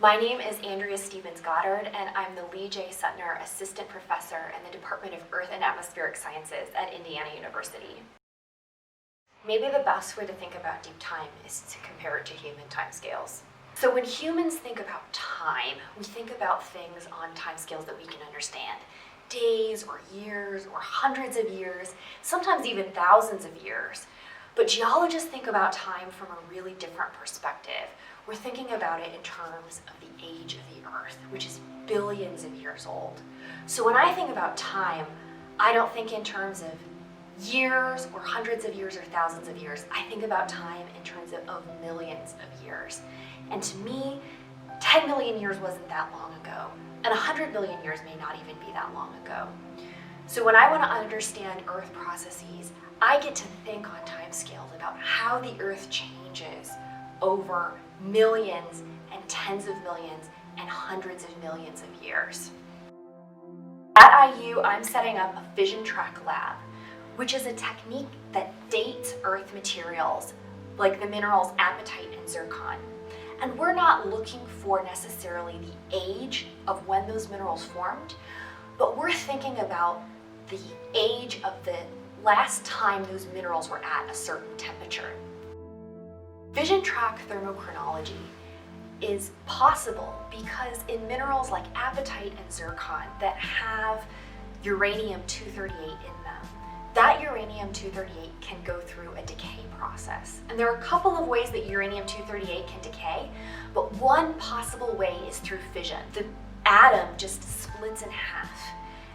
My name is Andrea Stevens Goddard, and I'm the Lee J. Suttner Assistant Professor in the Department of Earth and Atmospheric Sciences at Indiana University. Maybe the best way to think about deep time is to compare it to human timescales. So when humans think about time, we think about things on timescales that we can understand. Days or years or hundreds of years, sometimes even thousands of years. But geologists think about time from a really different perspective. We're thinking about it in terms of the age of the Earth, which is billions of years old. So when I think about time, I don't think in terms of years or hundreds of years or thousands of years. I think about time in terms of millions of years. And to me, 10 million years wasn't that long ago, and 100 million years may not even be that long ago. So when I want to understand Earth processes, I get to think on timescales about how the Earth changes over millions and tens of millions and hundreds of millions of years. At IU, I'm setting up a FISSION-TRACK lab, which is a technique that dates Earth materials like the minerals apatite and zircon. And we're not looking for necessarily the age of when those minerals formed, but we're thinking about the age of the last time those minerals were at a certain temperature. FISSION-TRACK thermochronology is possible because in minerals like apatite and zircon that have uranium-238 in them, that uranium-238 can go through a decay process. And there are a couple of ways that uranium-238 can decay, but one possible way is through fission. The atom just splits in half.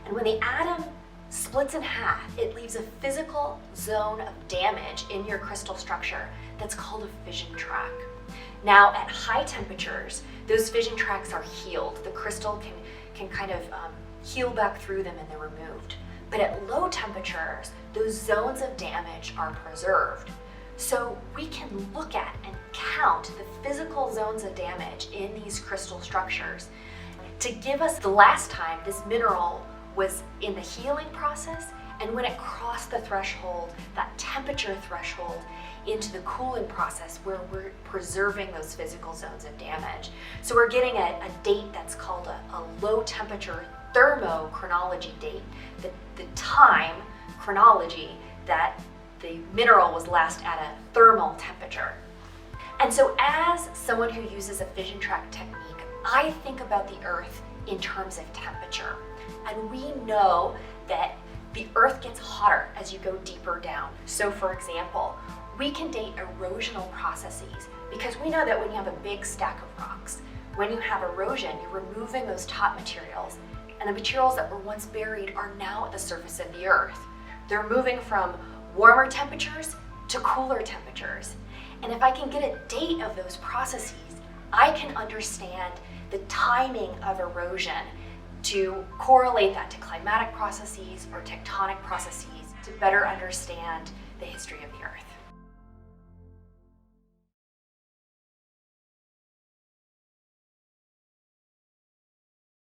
And when the atom splits in half, it leaves a physical zone of damage in your crystal structure that's called a fission track. Now, at high temperatures, those fission tracks are healed. The crystal can kind of heal back through them and they're removed. But at low temperatures, those zones of damage are preserved. So we can look at and count the physical zones of damage in these crystal structures to give us the last time this mineral was in the healing process and when it crossed the threshold, that temperature threshold, into the cooling process where we're preserving those physical zones of damage. So we're getting a date that's called a low temperature thermochronology date, the time chronology that the mineral was last at a thermal temperature. And so as someone who uses a FISSION-TRACK technique, I think about the Earth in terms of temperature. And we know that the Earth gets hotter as you go deeper down. So for example, we can date erosional processes because we know that when you have a big stack of rocks, when you have erosion, you're removing those top materials, and the materials that were once buried are now at the surface of the Earth. They're moving from warmer temperatures to cooler temperatures. And if I can get a date of those processes, I can understand the timing of erosion to correlate that to climatic processes or tectonic processes to better understand the history of the Earth.